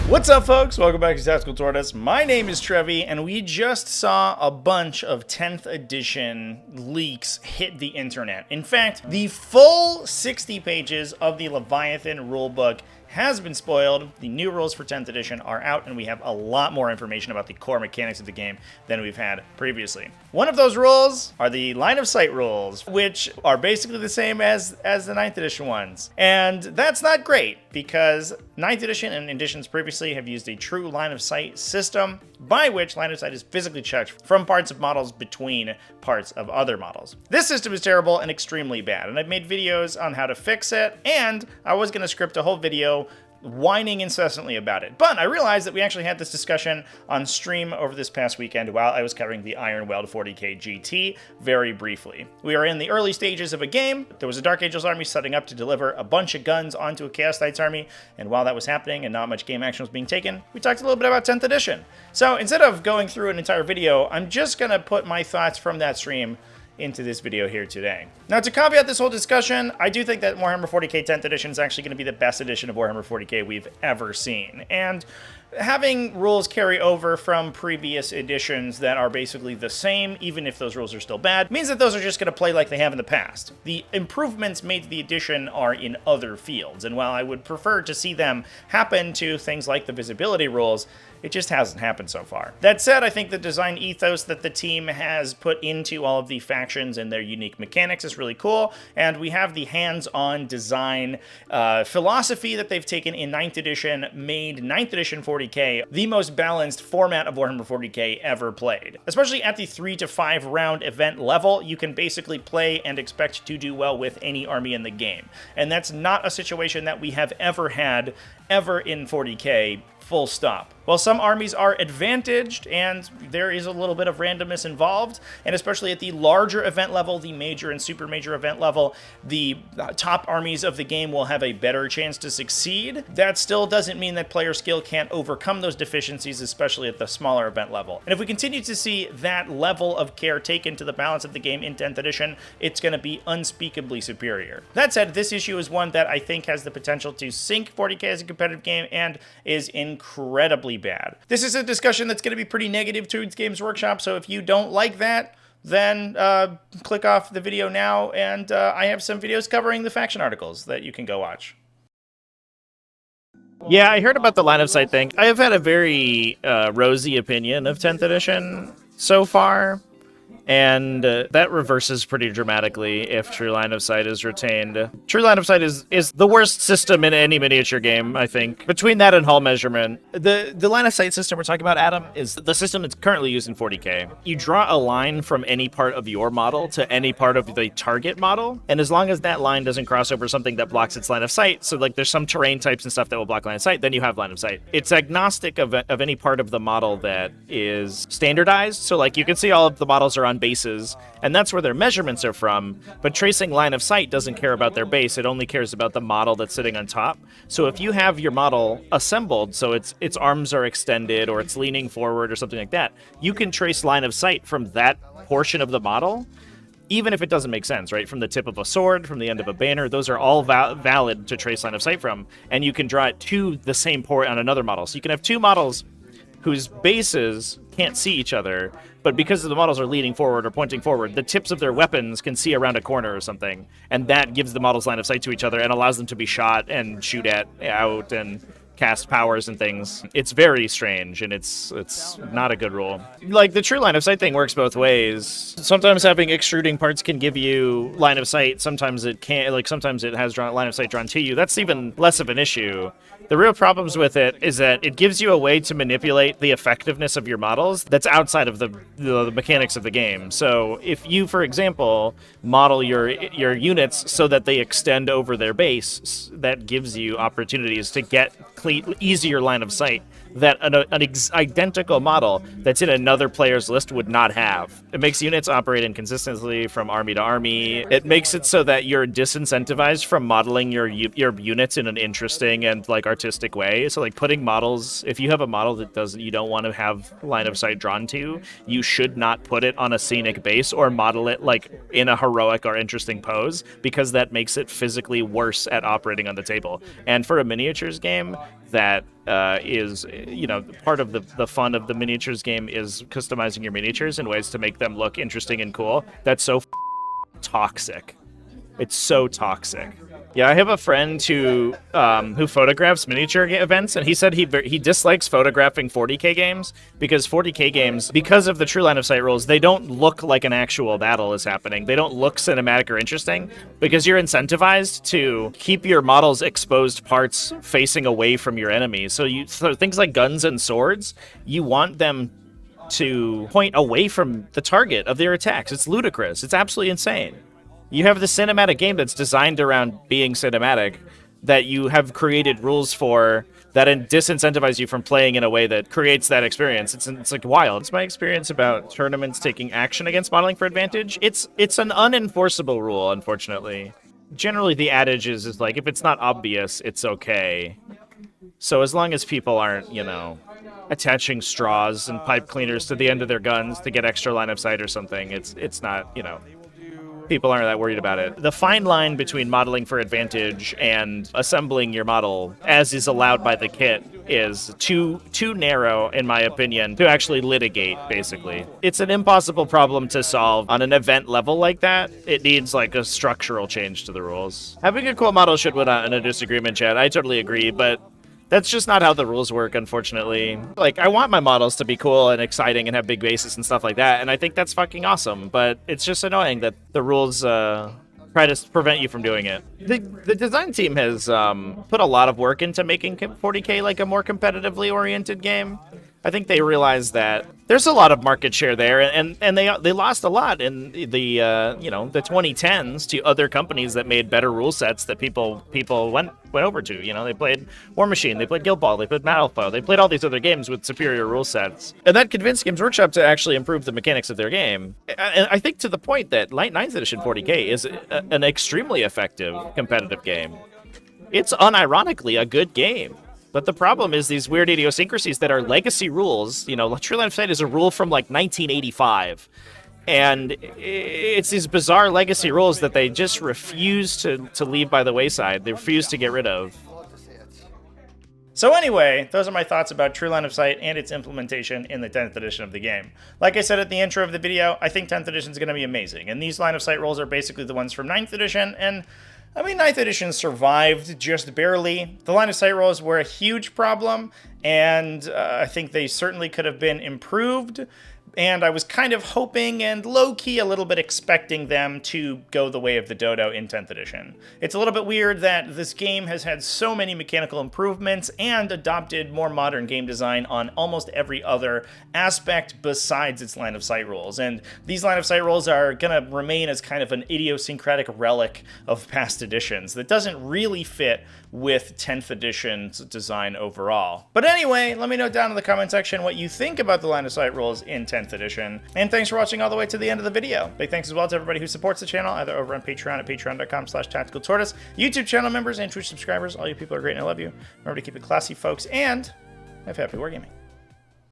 What's up, folks? Welcome back to TacticalTortoise. My name is Trevi, and we just saw a bunch of 10th edition leaks hit the internet. In fact, the full 60 pages of the Leviathan rulebook has been spoiled. The new rules for 10th edition are out, and we have a lot more information about the core mechanics of the game than we've had previously. One of those rules are the line of sight rules, which are basically the same as the 9th edition ones. And that's not great, because 9th edition and editions previously have used a true line of sight system, by which line of sight is physically checked from parts of models between parts of other models. This system is terrible and extremely bad, and I've made videos on how to fix it, and I was going to script a whole video whining incessantly about it. But I realized that we actually had this discussion on stream over this past weekend while I was covering the Ironweld 40k GT very briefly. We are in the early stages of a game. There was a Dark Angels army setting up to deliver a bunch of guns onto a Chaos Knights army, and while that was happening and not much game action was being taken, we talked a little bit about 10th edition. So instead of going through an entire video, I'm just gonna put my thoughts from that stream into this video here today. Now, to caveat this whole discussion, I do think that Warhammer 40k 10th edition is actually going to be the best edition of Warhammer 40k we've ever seen. And having rules carry over from previous editions that are basically the same, even if those rules are still bad, means that those are just going to play like they have in the past. The improvements made to the edition are in other fields, and while I would prefer to see them happen to things like the visibility rules, it just hasn't happened so far. That said, I think the design ethos that the team has put into all of the factions and their unique mechanics is really cool, and we have the hands-on design philosophy that they've taken in 9th edition, made 9th edition 40k the most balanced format of Warhammer 40k ever played. Especially at the 3 to 5 round event level, you can basically play and expect to do well with any army in the game. And that's not a situation that we have ever had ever in 40k, full stop. While some armies are advantaged, and there is a little bit of randomness involved, and especially at the larger event level, the major and super major event level, the top armies of the game will have a better chance to succeed. That still doesn't mean that player skill can't overcome those deficiencies, especially at the smaller event level. And if we continue to see that level of care taken to the balance of the game in 10th edition, it's going to be unspeakably superior. That said, this issue is one that I think has the potential to sink 40k as a competitive game and is incredibly bad. This is a discussion that's going to be pretty negative towards Games Workshop, so if you don't like that, then click off the video now, and I have some videos covering the faction articles that you can go watch. Yeah, I heard about the line of sight thing. I have had a very rosy opinion of 10th edition so far, and that reverses pretty dramatically if True Line of Sight is retained. True Line of Sight is the worst system in any miniature game, I think. Between that and hull measurement, the line of sight system we're talking about, Adam, is the system that's currently used in 40k. You draw a line from any part of your model to any part of the target model, and as long as that line doesn't cross over something that blocks its line of sight, so like there's some terrain types and stuff that will block line of sight, then you have line of sight. It's agnostic of any part of the model that is standardized, so like you can see all of the models are on bases, and that's where their measurements are from, but tracing line of sight doesn't care about their base, it only cares about the model that's sitting on top. So if you have your model assembled so its arms are extended or it's leaning forward or something like that, you can trace line of sight from that portion of the model, even if it doesn't make sense, right? From the tip of a sword, from the end of a banner, those are all valid to trace line of sight from, and you can draw it to the same port on another model. So you can have two models whose bases can't see each other, but because the models are leaning forward or pointing forward, the tips of their weapons can see around a corner or something, and that gives the models line of sight to each other and allows them to be shot and shoot out and cast powers and things. It's very strange, and it's not a good rule. Like, the true line of sight thing works both ways. Sometimes having extruding parts can give you line of sight, sometimes it can't, like sometimes it has line of sight drawn to you. That's even less of an issue. The real problems with it is that it gives you a way to manipulate the effectiveness of your models that's outside of the mechanics of the game. So if you, for example, model your units so that they extend over their base, that gives you opportunities to get easier line of sight that an identical model that's in another player's list would not have. It makes units operate inconsistently from army to army. It makes it so that you're disincentivized from modeling your units in an interesting and like artistic way. So like putting models, if you have a model that you don't want to have line of sight drawn to, you should not put it on a scenic base or model it like in a heroic or interesting pose, because that makes it physically worse at operating on the table. And for a miniatures game, that is, you know, part of the fun of the miniatures game is customizing your miniatures in ways to make them look interesting and cool. That's so toxic. It's so toxic. Yeah, I have a friend who photographs miniature events, and he said he dislikes photographing 40k games because 40k games, because of the true line of sight rules, they don't look like an actual battle is happening. They don't look cinematic or interesting because you're incentivized to keep your models' exposed parts facing away from your enemies. So things like guns and swords, you want them to point away from the target of their attacks. It's ludicrous. It's absolutely insane. You have the cinematic game that's designed around being cinematic that you have created rules for that disincentivize you from playing in a way that creates that experience. It's like wild. It's my experience about tournaments taking action against modeling for advantage. It's an unenforceable rule, unfortunately. Generally, the adage is like, if it's not obvious, it's okay. So as long as people aren't, you know, attaching straws and pipe cleaners to the end of their guns to get extra line of sight or something, it's not, you know, people aren't that worried about it. The fine line between modeling for advantage and assembling your model, as is allowed by the kit, is too narrow, in my opinion, to actually litigate, basically. It's an impossible problem to solve on an event level like that. It needs, like, a structural change to the rules. Having a cool model should win out in a disagreement, Chad. I totally agree, but that's just not how the rules work, unfortunately. Like, I want my models to be cool and exciting and have big bases and stuff like that, and I think that's fucking awesome, but it's just annoying that the rules try to prevent you from doing it. The design team has put a lot of work into making 40k like a more competitively oriented game. I think they realize that there's a lot of market share there, and they lost a lot in the you know, the 2010s to other companies that made better rule sets that people went over to. You know, they played War Machine, they played Guild Ball, they played Malifaux, they played all these other games with superior rule sets, and that convinced Games Workshop to actually improve the mechanics of their game. And I think to the point that 9th edition 40k is an extremely effective competitive game. It's unironically a good game. But the problem is these weird idiosyncrasies that are legacy rules. You know, True Line of Sight is a rule from like 1985. And it's these bizarre legacy rules that they just refuse to leave by the wayside. They refuse to get rid of. So anyway, those are my thoughts about True Line of Sight and its implementation in the 10th edition of the game. Like I said at the intro of the video, I think 10th edition is going to be amazing. And these Line of Sight rules are basically the ones from 9th edition, and I mean, 9th edition survived just barely. The line of sight rolls were a huge problem, and I think they certainly could have been improved. And I was kind of hoping and low-key a little bit expecting them to go the way of the dodo in 10th edition. It's a little bit weird that this game has had so many mechanical improvements and adopted more modern game design on almost every other aspect besides its line of sight rules. And these line of sight rules are going to remain as kind of an idiosyncratic relic of past editions that doesn't really fit with 10th edition's design overall. But anyway, let me know down in the comment section what you think about the line of sight rules in 10th edition. And thanks for watching all the way to the end of the video. Big thanks as well to everybody who supports the channel, either over on Patreon at patreon.com/TacticalTortoise, YouTube channel members, and Twitch subscribers. All you people are great and I love you. Remember to keep it classy, folks, and have happy wargaming.